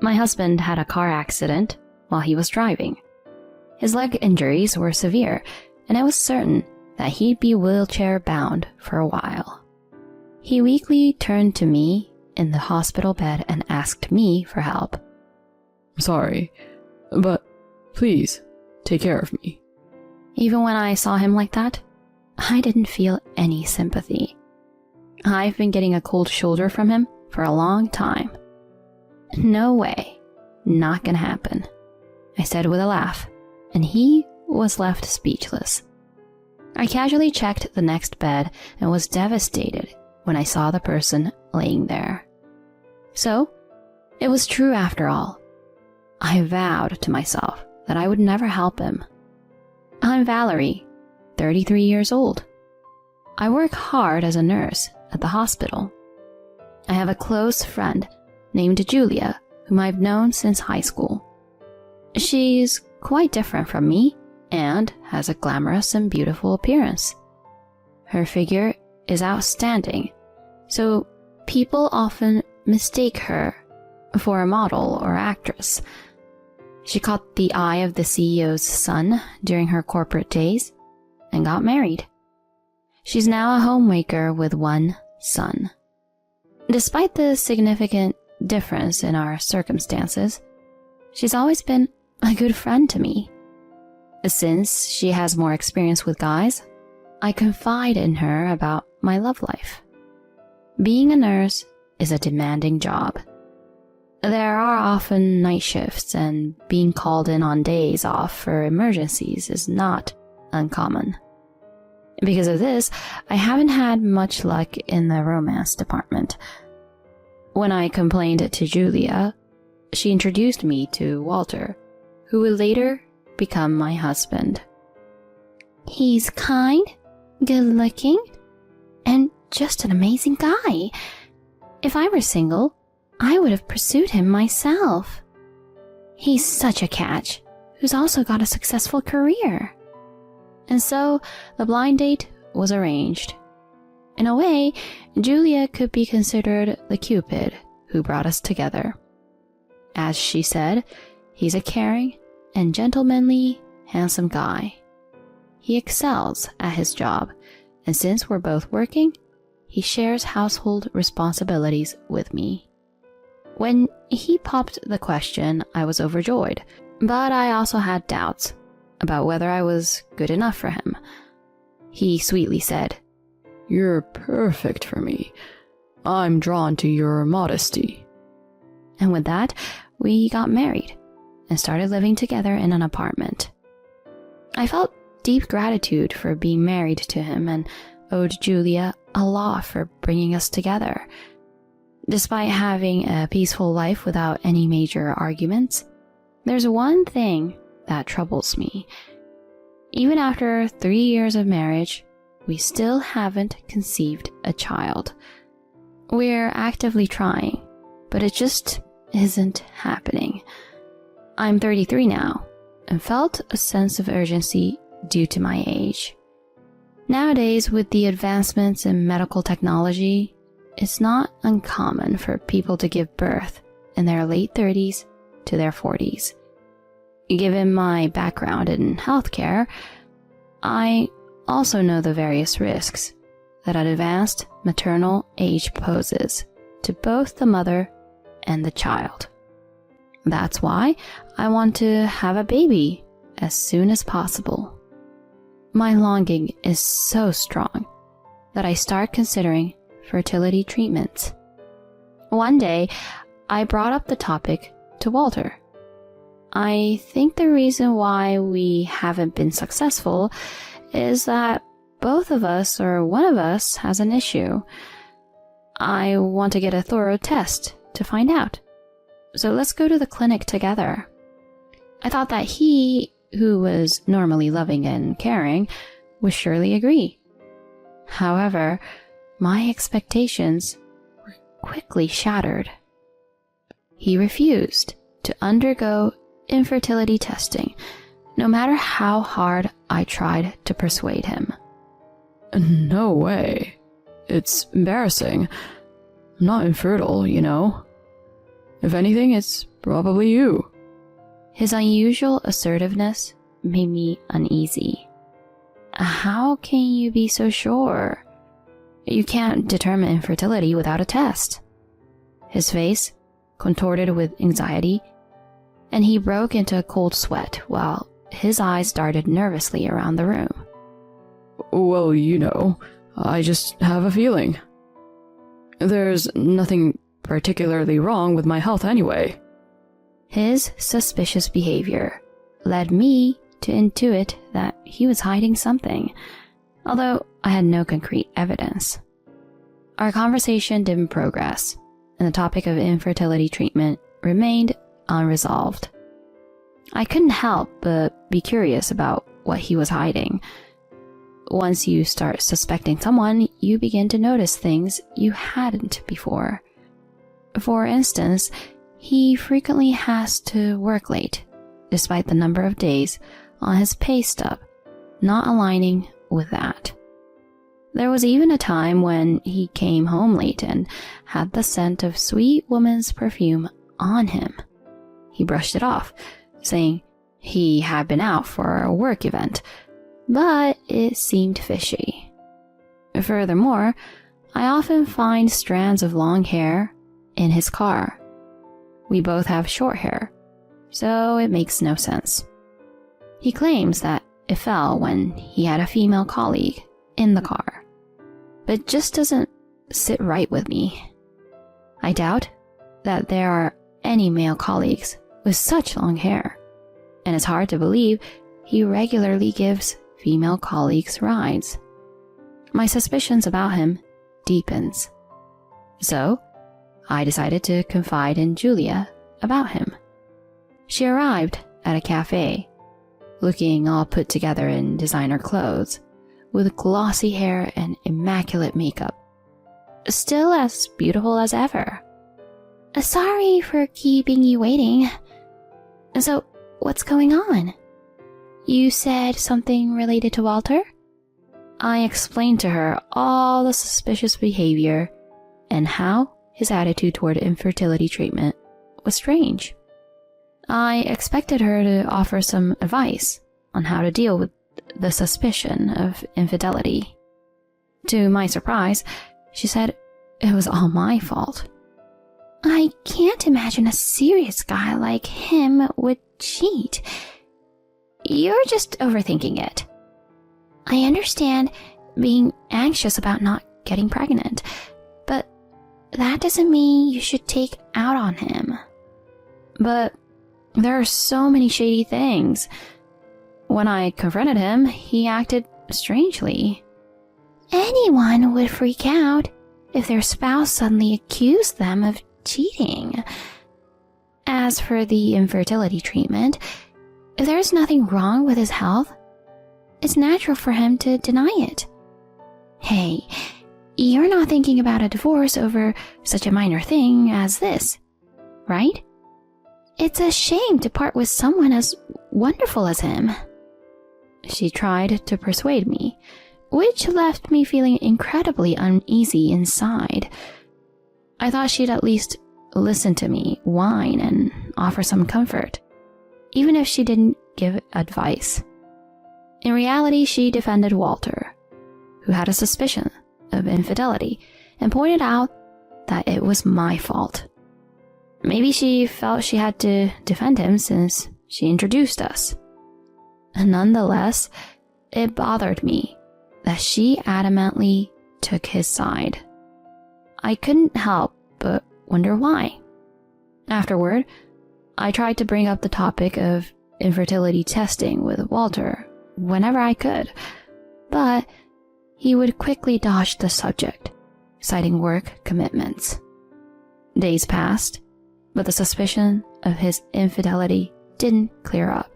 My husband had a car accident while he was driving. His leg injuries were severe, and I was certain that he'd be wheelchair-bound for a while. He weakly turned to me in the hospital bed and asked me for help. "Sorry, but please take care of me." Even when I saw him like that, I didn't feel any sympathy. I've been getting a cold shoulder from him for a long time. "No way. Not gonna happen," I said with a laugh, and he was left speechless. I casually checked the next bed and was devastated when I saw the person laying there. So, it was true after all. I vowed to myself that I would never help him. I'm Valerie, 33 years old. I work hard as a nurse at the hospital. I have a close friend named Julia, whom I've known since high school. She's quite different from me and has a glamorous and beautiful appearance. Her figure is outstanding, so people often mistake her for a model or actress. She caught the eye of the CEO's son during her corporate days and got married. She's now a homemaker with one son. Despite the significant difference in our circumstances, she's always been a good friend to me. Since she has more experience with guys, I confide in her about my love life. Being a nurse is a demanding job. There are often night shifts, and being called in on days off for emergencies is not uncommon. Because of this, I haven't had much luck in the romance department. When I complained to Julia, she introduced me to Walter, who would later become my husband. He's kind, good-looking, and just an amazing guy. If I were single, I would have pursued him myself. He's such a catch, who's also got a successful career. And so, the blind date was arranged. In a way, Julia could be considered the Cupid who brought us together. As she said, he's a caring and gentlemanly, handsome guy. He excels at his job, and since we're both working, he shares household responsibilities with me. When he popped the question, I was overjoyed, but I also had doubts about whether I was good enough for him. He sweetly said, "You're perfect for me. I'm drawn to your modesty." And with that, we got married and started living together in an apartment. I felt deep gratitude for being married to him and owed Julia a lot for bringing us together. Despite having a peaceful life without any major arguments, there's one thing that troubles me. Even after 3 years of marriage, we still haven't conceived a child. We're actively trying, but it just isn't happening. I'm 33 now and felt a sense of urgency due to my age. Nowadays, with the advancements in medical technology, it's not uncommon for people to give birth in their late 30s to their 40s. Given my background in healthcare, I also know the various risks that an advanced maternal age poses to both the mother and the child. That's why I want to have a baby as soon as possible. My longing is so strong that I start considering fertility treatments. One day, I brought up the topic to Walter. I think the reason why we haven't been successful is that both of us or one of us has an issue. I want to get a thorough test to find out. So let's go to the clinic together. I thought that he, who was normally loving and caring, would surely agree. However, my expectations were quickly shattered. He refused to undergo infertility testing, no matter how hard I tried to persuade him. "No way. It's embarrassing. I'm not infertile, you know." If anything, it's probably you. His unusual assertiveness made me uneasy. How can you be so sure? You can't determine infertility without a test. His face contorted with anxiety, and he broke into a cold sweat while his eyes darted nervously around the room. Well, I just have a feeling. There's nothing particularly wrong with my health anyway. His suspicious behavior led me to intuit that he was hiding something, although I had no concrete evidence. Our conversation didn't progress, and the topic of infertility treatment remained unresolved. I couldn't help but be curious about what he was hiding. Once you start suspecting someone, you begin to notice things you hadn't before. For instance, he frequently has to work late, despite the number of days on his pay stub not aligning with that. There was even a time when he came home late and had the scent of sweet woman's perfume on him. He brushed it off, saying he had been out for a work event, but it seemed fishy. Furthermore, I often find strands of long hair in his car. We both have short hair, so it makes no sense. He claims that it fell when he had a female colleague in the car, but it just doesn't sit right with me. I doubt that there are any male colleagues with such long hair, and it's hard to believe he regularly gives female colleagues rides. My suspicions about him deepens. So, I decided to confide in Julia about him. She arrived at a cafe, looking all put together in designer clothes, with glossy hair and immaculate makeup. Still as beautiful as ever. Sorry for keeping you waiting. So, what's going on? You said something related to Walter? I explained to her all the suspicious behavior and how his attitude toward infertility treatment was strange. I expected her to offer some advice on how to deal with the suspicion of infidelity. To my surprise, she said it was all my fault. I can't imagine a serious guy like him would cheat. You're just overthinking it. I understand being anxious about not getting pregnant, but that doesn't mean you should take out on him. But there are so many shady things. When I confronted him, he acted strangely. Anyone would freak out if their spouse suddenly accused them of cheating. As for the infertility treatment, if there's nothing wrong with his health, it's natural for him to deny it. Hey, you're not thinking about a divorce over such a minor thing as this, right? It's a shame to part with someone as wonderful as him. She tried to persuade me, which left me feeling incredibly uneasy inside. I thought she'd at least listen to me whine and offer some comfort, even if she didn't give advice. In reality, she defended Walter, who had a suspicion of infidelity, and pointed out that it was my fault. Maybe she felt she had to defend him since she introduced us. Nonetheless, it bothered me that she adamantly took his side. I couldn't help but wonder why. Afterward, I tried to bring up the topic of infertility testing with Walter whenever I could, but he would quickly dodge the subject, citing work commitments. Days passed, but the suspicion of his infidelity didn't clear up,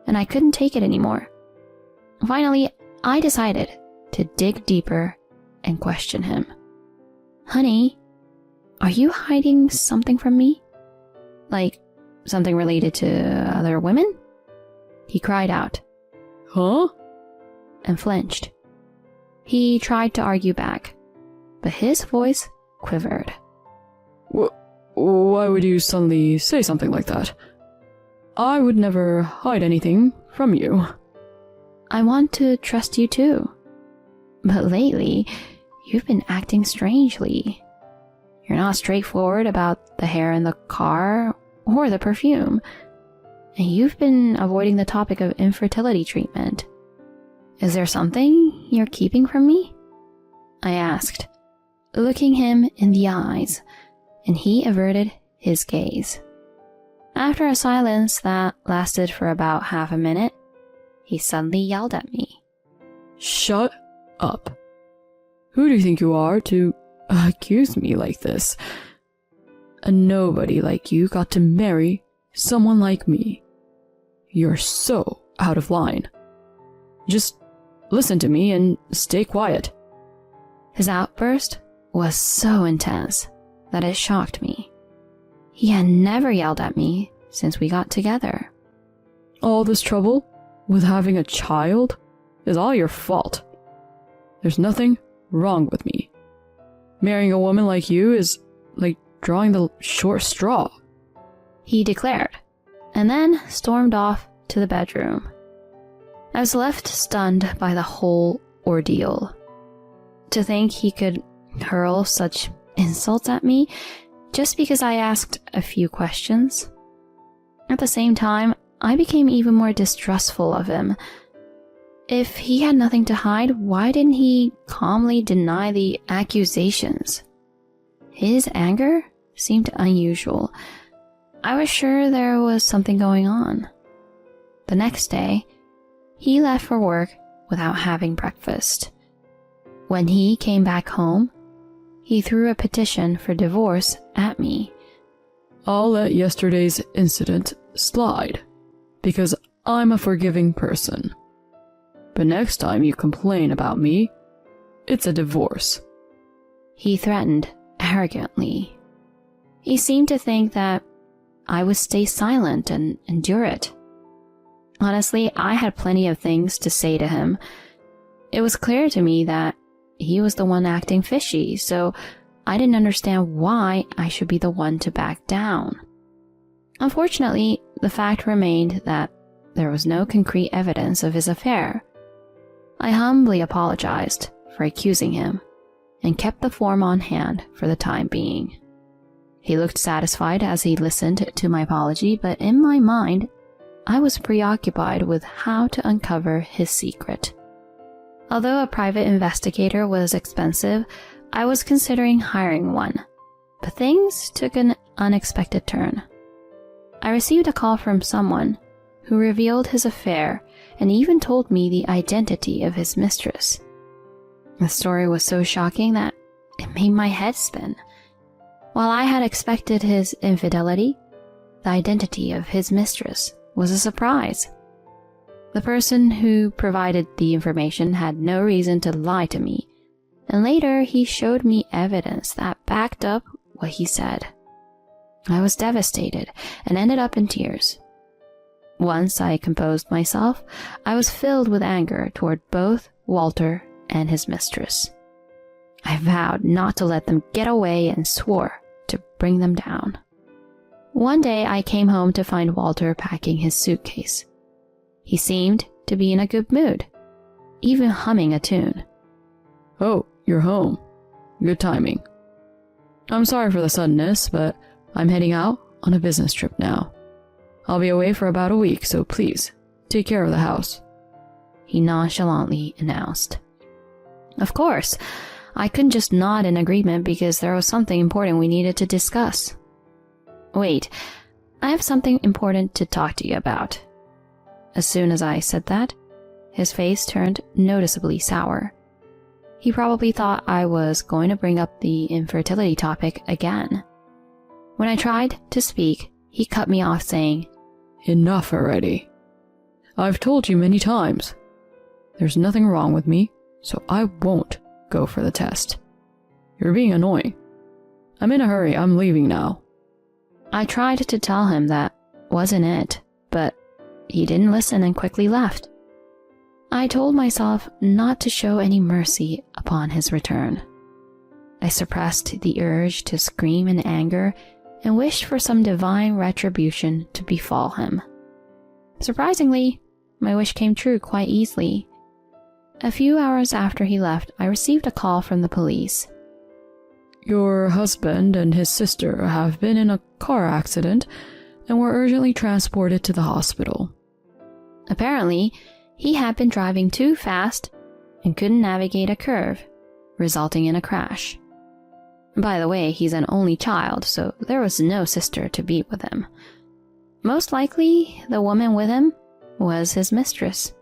and I couldn't take it anymore. Finally, I decided to dig deeper and question him. Honey, are you hiding something from me? Like something related to other women? He cried out. Huh? And flinched. He tried to argue back, but his voice quivered. Why would you suddenly say something like that? I would never hide anything from you. I want to trust you too. But lately, you've been acting strangely. You're not straightforward about the hair in the car or the perfume. And you've been avoiding the topic of infertility treatment. Is there something you're keeping from me? I asked, looking him in the eyes, and he averted his gaze. After a silence that lasted for about half a minute, he suddenly yelled at me. Shut up. Who do you think you are to accuse me like this? A nobody like you got to marry someone like me. You're so out of line. Just listen to me and stay quiet. His outburst was so intense that it shocked me. He had never yelled at me since we got together. All this trouble with having a child is all your fault. There's nothing wrong with me. Marrying a woman like you is like drawing the short straw, he declared, and then stormed off to the bedroom. I was left stunned by the whole ordeal. To think he could hurl such insults at me just because I asked a few questions. At the same time, I became even more distrustful of him. If he had nothing to hide, why didn't he calmly deny the accusations? His anger seemed unusual. I was sure there was something going on. The next day, he left for work without having breakfast. When he came back home, he threw a petition for divorce at me. I'll let yesterday's incident slide, because I'm a forgiving person. But next time you complain about me, it's a divorce. He threatened arrogantly. He seemed to think that I would stay silent and endure it. Honestly, I had plenty of things to say to him. It was clear to me that he was the one acting fishy, so I didn't understand why I should be the one to back down. Unfortunately, the fact remained that there was no concrete evidence of his affair. I humbly apologized for accusing him and kept the form on hand for the time being. He looked satisfied as he listened to my apology, but in my mind, I was preoccupied with how to uncover his secret. Although a private investigator was expensive, I was considering hiring one, but things took an unexpected turn. I received a call from someone who revealed his affair and even told me the identity of his mistress. The story was so shocking that it made my head spin. While I had expected his infidelity, the identity of his mistress was a surprise. The person who provided the information had no reason to lie to me, and later he showed me evidence that backed up what he said. I was devastated and ended up in tears. Once I composed myself, I was filled with anger toward both Walter and his mistress. I vowed not to let them get away and swore to bring them down. One day I came home to find Walter packing his suitcase. He seemed to be in a good mood, even humming a tune. Oh, you're home. Good timing. I'm sorry for the suddenness, but I'm heading out on a business trip now. I'll be away for about a week, so please, take care of the house, he nonchalantly announced. Of course, I couldn't just nod in agreement because there was something important we needed to discuss. Wait, I have something important to talk to you about. As soon as I said that, his face turned noticeably sour. He probably thought I was going to bring up the infertility topic again. When I tried to speak, he cut me off saying, Enough already. I've told you many times. There's nothing wrong with me, so I won't go for the test. You're being annoying. I'm in a hurry, I'm leaving now. I tried to tell him that wasn't it, but he didn't listen and quickly left. I told myself not to show any mercy upon his return. I suppressed the urge to scream in anger and wished for some divine retribution to befall him. Surprisingly, my wish came true quite easily. A few hours after he left, I received a call from the police. Your husband and his sister have been in a car accident and were urgently transported to the hospital. Apparently, he had been driving too fast and couldn't navigate a curve, resulting in a crash. By the way, he's an only child, so there was no sister to be with him. Most likely, the woman with him was his mistress.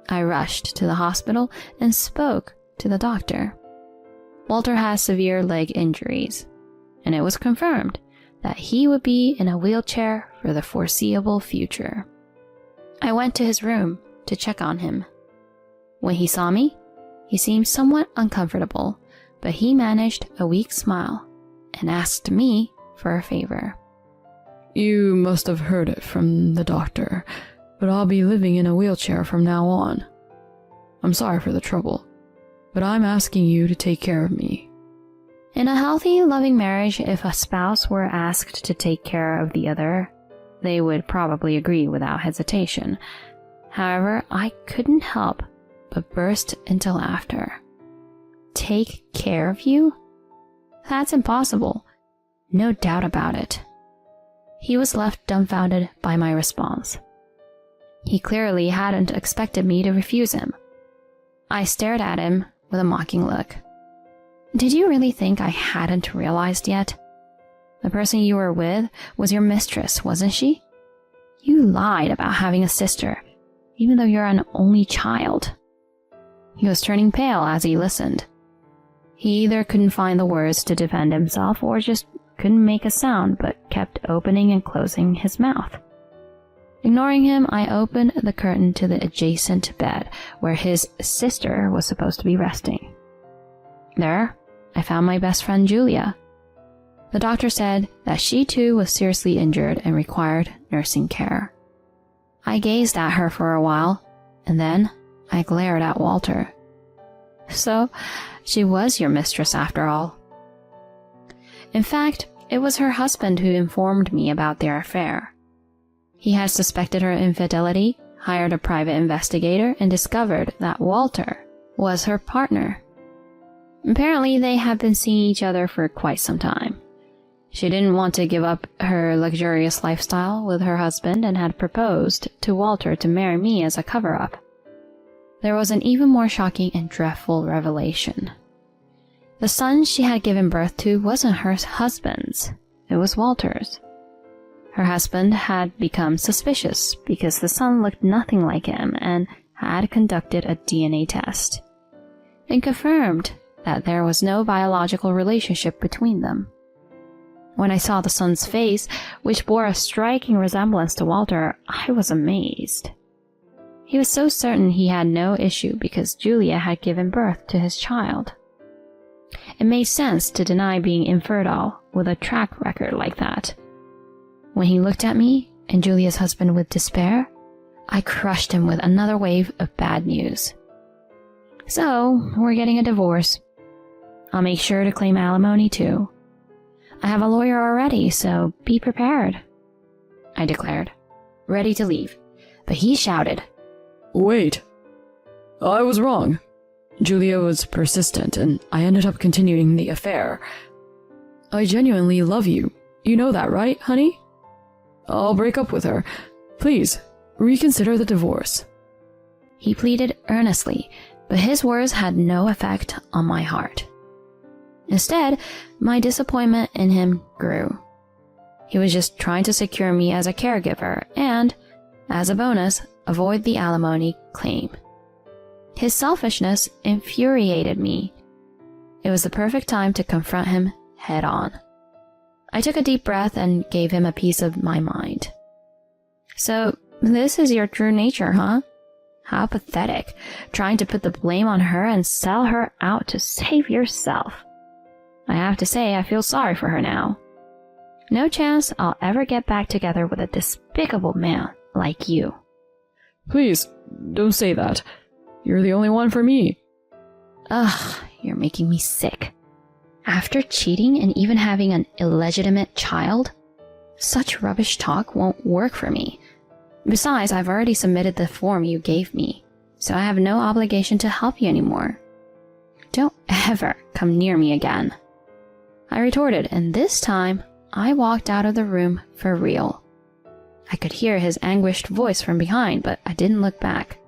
I rushed to the hospital and spoke to the doctor. Walter has severe leg injuries, and it was confirmed that he would be in a wheelchair for the foreseeable future. I went to his room to check on him. When he saw me, he seemed somewhat uncomfortable, but he managed a weak smile and asked me for a favor. You must have heard it from the doctor, but I'll be living in a wheelchair from now on. I'm sorry for the trouble, but I'm asking you to take care of me. In a healthy, loving marriage, if a spouse were asked to take care of the other, they would probably agree without hesitation. However, I couldn't help but burst into laughter. Take care of you? That's impossible. No doubt about it. He was left dumbfounded by my response. He clearly hadn't expected me to refuse him. I stared at him with a mocking look. Did you really think I hadn't realized yet? The person you were with was your mistress, wasn't she? You lied about having a sister, even though you're an only child. He was turning pale as he listened. He either couldn't find the words to defend himself or just couldn't make a sound but kept opening and closing his mouth. Ignoring him, I opened the curtain to the adjacent bed where his sister was supposed to be resting. There, I found my best friend Julia. The doctor said that she too was seriously injured and required nursing care. I gazed at her for a while, and then I glared at Walter. So, she was your mistress after all. In fact, it was her husband who informed me about their affair. He had suspected her infidelity, hired a private investigator, and discovered that Walter was her partner. Apparently, they had been seeing each other for quite some time. She didn't want to give up her luxurious lifestyle with her husband and had proposed to Walter to marry me as a cover-up. There was an even more shocking and dreadful revelation. The son she had given birth to wasn't her husband's, it was Walter's. Her husband had become suspicious because the son looked nothing like him and had conducted a DNA test, and confirmed that there was no biological relationship between them. When I saw the son's face, which bore a striking resemblance to Walter, I was amazed. He was so certain he had no issue because Julia had given birth to his child. It made sense to deny being infertile with a track record like that. When he looked at me and Julia's husband with despair, I crushed him with another wave of bad news. So, we're getting a divorce. I'll make sure to claim alimony too. I have a lawyer already, so be prepared, I declared, ready to leave. But he shouted, Wait. I was wrong. Julia was persistent, and I ended up continuing the affair. I genuinely love you. You know that, right, honey? I'll break up with her. Please, reconsider the divorce. He pleaded earnestly, but his words had no effect on my heart. Instead, my disappointment in him grew. He was just trying to secure me as a caregiver and, as a bonus, avoid the alimony claim. His selfishness infuriated me. It was the perfect time to confront him head on. I took a deep breath and gave him a piece of my mind. So, this is your true nature, huh? How pathetic, trying to put the blame on her and sell her out to save yourself. I have to say, I feel sorry for her now. No chance I'll ever get back together with a despicable man like you. Please, don't say that. You're the only one for me. Ugh, you're making me sick. After cheating and even having an illegitimate child? Such rubbish talk won't work for me. Besides, I've already submitted the form you gave me, so I have no obligation to help you anymore. Don't ever come near me again. I retorted, and this time, I walked out of the room for real. I could hear his anguished voice from behind, but I didn't look back.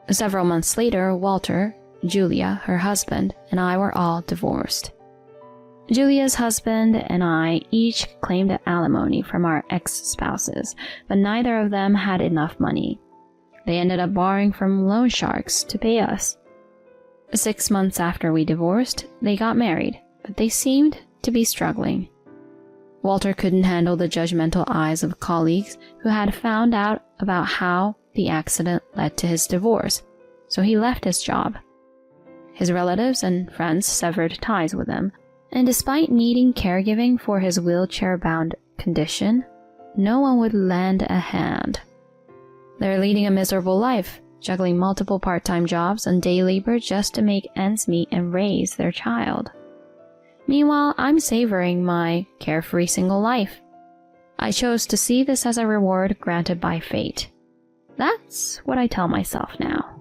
Several months later, Walter, Julia, her husband, and I were all divorced. Julia's husband and I each claimed alimony from our ex-spouses, but neither of them had enough money. They ended up borrowing from loan sharks to pay us. 6 months after we divorced, they got married, but they seemed to be struggling. Walter couldn't handle the judgmental eyes of colleagues who had found out about how the accident led to his divorce, so he left his job. His relatives and friends severed ties with him, and despite needing caregiving for his wheelchair-bound condition, no one would lend a hand. They're leading a miserable life, juggling multiple part-time jobs and day labor just to make ends meet and raise their child. Meanwhile, I'm savoring my carefree single life. I chose to see this as a reward granted by fate. That's what I tell myself now.